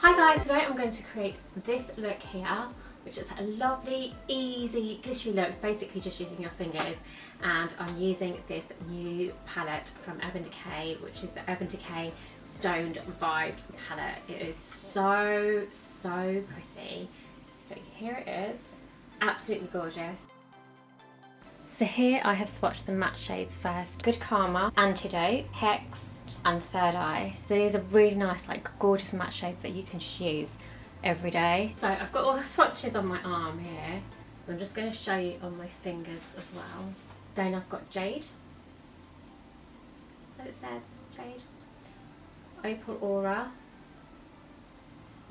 Hi guys, today I'm going to create this look here, which is a lovely, easy, glittery look, basically just using your fingers. And I'm using this new palette from Urban Decay, which is the Urban Decay Stoned Vibes palette. It is so pretty. So here it is, absolutely gorgeous. So here I have swatched the matte shades first. Good Karma, Antidote, Hex, and Third Eye. So these are really nice, like gorgeous matte shades that you can just use every day. So I've got all the swatches on my arm here. I'm just going to show you on my fingers as well. Then I've got Jade. As it says, Jade. Opal Aura,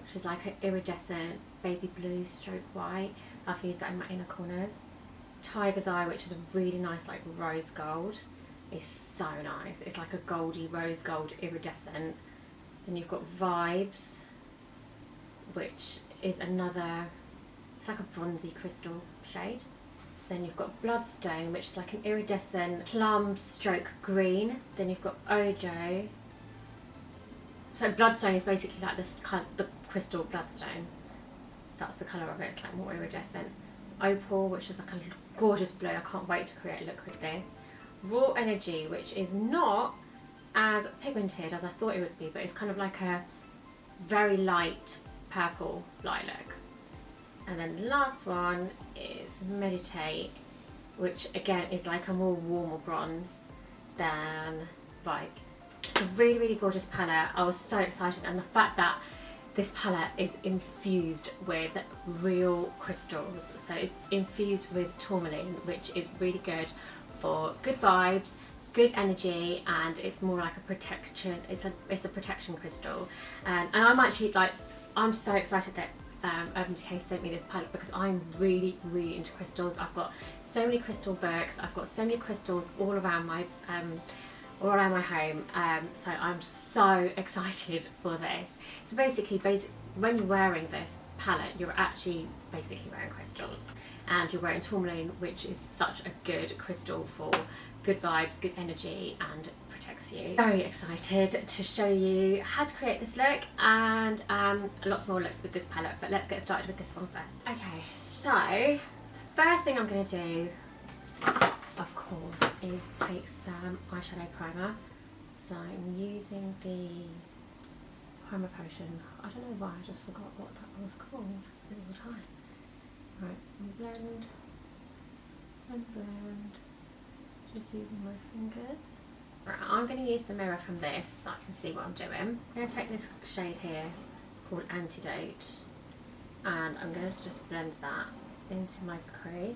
which is like an iridescent baby blue stroke white. I've used that in my inner corners. Tiger's Eye, which is a really nice like rose gold. It's so nice. It's like a goldy rose gold iridescent. Then you've got Vibes, which is another, it's like a bronzy crystal shade. Then you've got Bloodstone, which is like an iridescent plum stroke green. Then you've got Ojo. So Bloodstone is basically like this kind of the crystal bloodstone. That's the colour of it. It's like more iridescent. Opal, which is like a gorgeous blue. I can't wait to create a look with this. Raw Energy, which is not as pigmented as I thought it would be, but it's kind of like a very light purple lilac. And then the last one is Meditate, which again is like a more warmer bronze than Vibes. It's a really gorgeous palette. I was so excited, and the fact that this palette is infused with real crystals. So it's infused with tourmaline, which is really good for good vibes, good energy, and it's more like a protection. It's a protection crystal. And I'm actually like, I'm so excited that Urban Decay sent me this palette, because I'm really into crystals. I've got so many crystal books. I've got so many crystals all around my home, so I'm so excited for this. So basically when you're wearing this palette, you're actually basically wearing crystals, and you're wearing tourmaline, which is such a good crystal for good vibes, good energy, and protects you. Very excited to show you how to create this look, and lots more looks with this palette, but let's get started with this one first. Okay, so first thing I'm going to do, of course, is take some eyeshadow primer. So I'm using the Primer Potion. I don't know why, I just forgot what that was called all the time. Right, blend, just using my fingers. Right, I'm going to use the mirror from this so I can see what I'm doing. I'm going to take this shade here called Antidote, and I'm going to just blend that into my crease.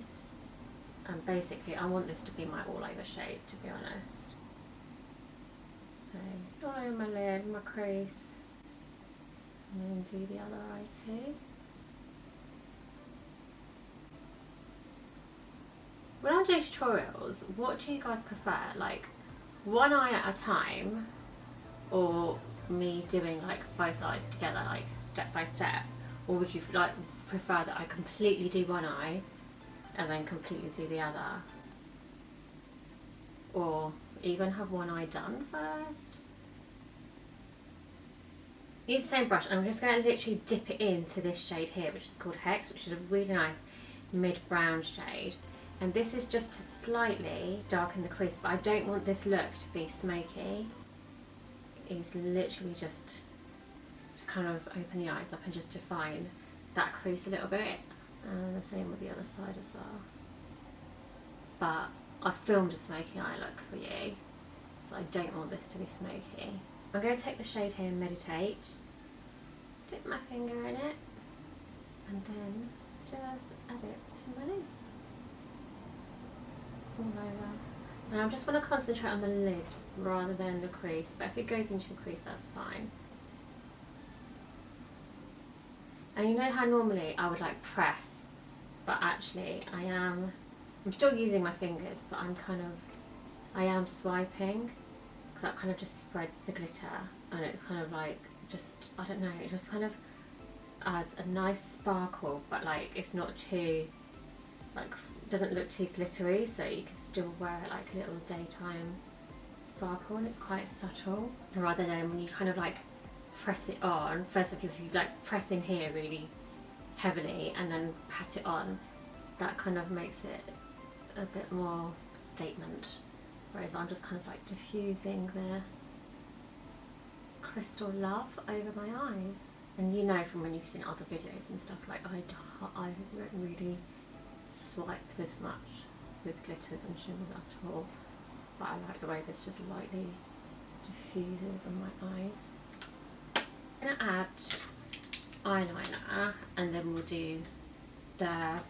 And basically I want this to be my all over shade, to be honest. So all over my lid, my crease, and then do the other eye too. When I'm doing tutorials, what do you guys prefer? Like one eye at a time, or me doing like both eyes together, like step by step? Or would you like prefer that I completely do one eye and then completely do the other? Or even have one eye done first? Use the same brush, and I'm just going to literally dip it into this shade here, which is called Hex, which is a really nice mid-brown shade. And this is just to slightly darken the crease, but I don't want this look to be smoky. It's literally just to kind of open the eyes up and just define that crease a little bit. And the same with the other side as well. But I filmed a smoky eye look for you, so I don't want this to be smoky. I'm going to take the shade here, Meditate, dip my finger in it, and then just add it to my lids. All over. And I just want to concentrate on the lid rather than the crease, but if it goes into your crease, that's fine. And you know how normally I would like press, but actually I'm still using my fingers, but I am swiping, because that kind of just spreads the glitter, and it kind of like just, I don't know, it just kind of adds a nice sparkle, but like it's not too, like, doesn't look too glittery, so you can still wear it like a little daytime sparkle, and it's quite subtle, rather than when you kind of like press it on. First if you like press in here really heavily and then pat it on, that kind of makes it a bit more statement. Whereas I'm just kind of like diffusing the crystal love over my eyes. And you know from when you've seen other videos and stuff, like I don't really swipe this much with glitters and shimmers at all. But I like the way this just lightly diffuses on my eyes. I'm going to add eyeliner and then we'll do the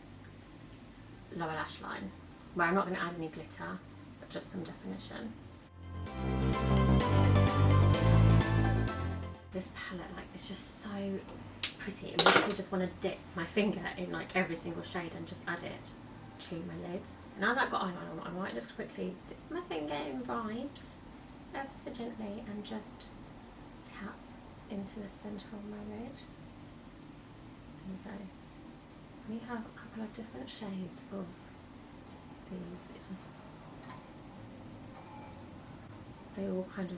lower lash line, where I'm not going to add any glitter, but just some definition. This palette, like, it's just so pretty. It makes me just want to dip my finger in like every single shade and just add it to my lids. Now that I've got eyeliner on, I might just quickly dip my finger in Vibes ever so gently and just tap into the centre of my lid. There we go. We have a couple of different shades of these. They all kind of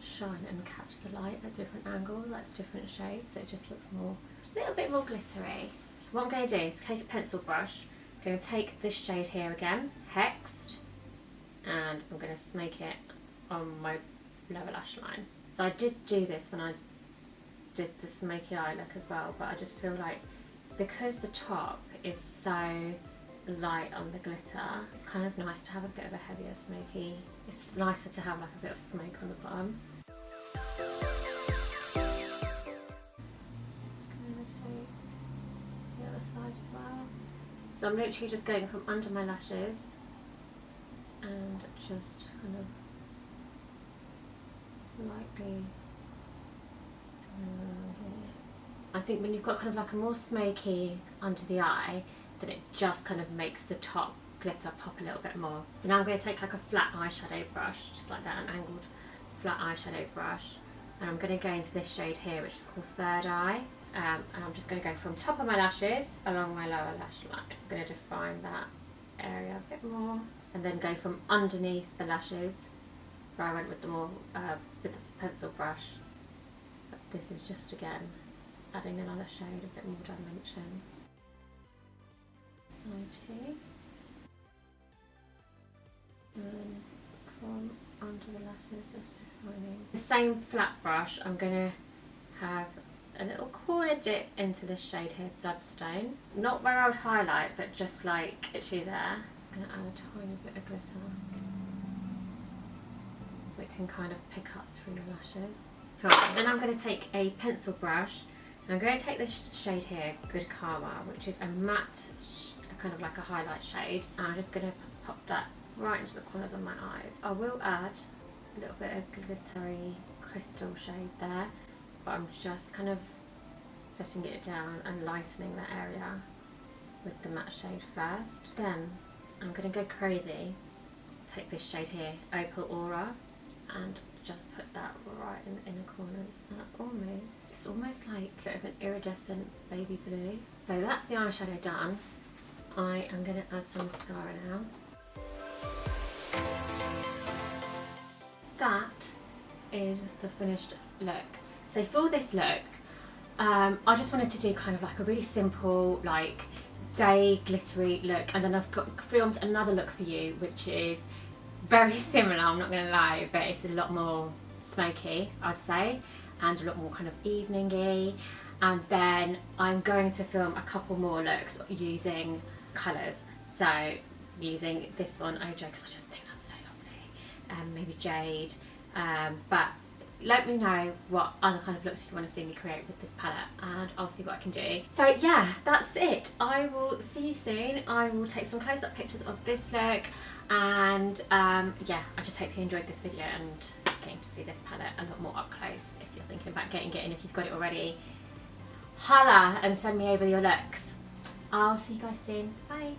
shine and catch the light at different angles, like different shades, so it just looks more, a little bit more glittery. So what I'm going to do is take a pencil brush, I'm going to take this shade here again, Hexed, and I'm going to smoke it on my lower lash line. So I did do this when I did the smoky eye look as well, but I just feel like because the top is so light on the glitter, it's kind of nice to have a bit of a heavier smoky. It's nicer to have like a bit of smoke on the bottom. Just going to take the other side as well. So I'm literally just going from under my lashes and just kind of lightly. I think when you've got kind of like a more smoky under the eye, then it just kind of makes the top glitter pop a little bit more. So now I'm going to take like a flat eyeshadow brush, just like that, an angled flat eyeshadow brush, and I'm going to go into this shade here, which is called Third Eye, and I'm just going to go from top of my lashes along my lower lash line. I'm going to define that area a bit more, and then go from underneath the lashes, where I went with the more with the pencil brush. But this is just again adding another shade, a bit more dimension. And then from under the lashes, just defining. The same flat brush, I'm going to have a little corner dip into this shade here, Bloodstone. Not where I would highlight, but just like literally there. I'm going to add a tiny bit of glitter, so it can kind of pick up through your lashes. Right, then I'm going to take a pencil brush, and I'm going to take this shade here, Good Karma, which is a matte, kind of like a highlight shade, and I'm just going to pop that right into the corners of my eyes. I will add a little bit of glittery crystal shade there, but I'm just kind of setting it down and lightening that area with the matte shade first. Then I'm going to go crazy, take this shade here, Opal Aura, and just put that right in the inner corners. It's almost like a bit of an iridescent baby blue. So that's the eyeshadow done. I am going to add some mascara now. That is the finished look. So for this look, I just wanted to do kind of like a really simple, like day glittery look, and then I've filmed another look for you, which is very similar, I'm not going to lie, but it's a lot more smoky, I'd say, and a lot more kind of evening-y. And then I'm going to film a couple more looks using colours, so using this one, OJ, because I just think that's so lovely, maybe Jade, but let me know what other kind of looks you want to see me create with this palette, and I'll see what I can do. So yeah, that's it. I will see you soon. I will take some close-up pictures of this look, and yeah, I just hope you enjoyed this video and getting to see this palette a lot more up close. If you're thinking about getting it, and if you've got it already, holla and send me over your looks. I'll see you guys soon. Bye.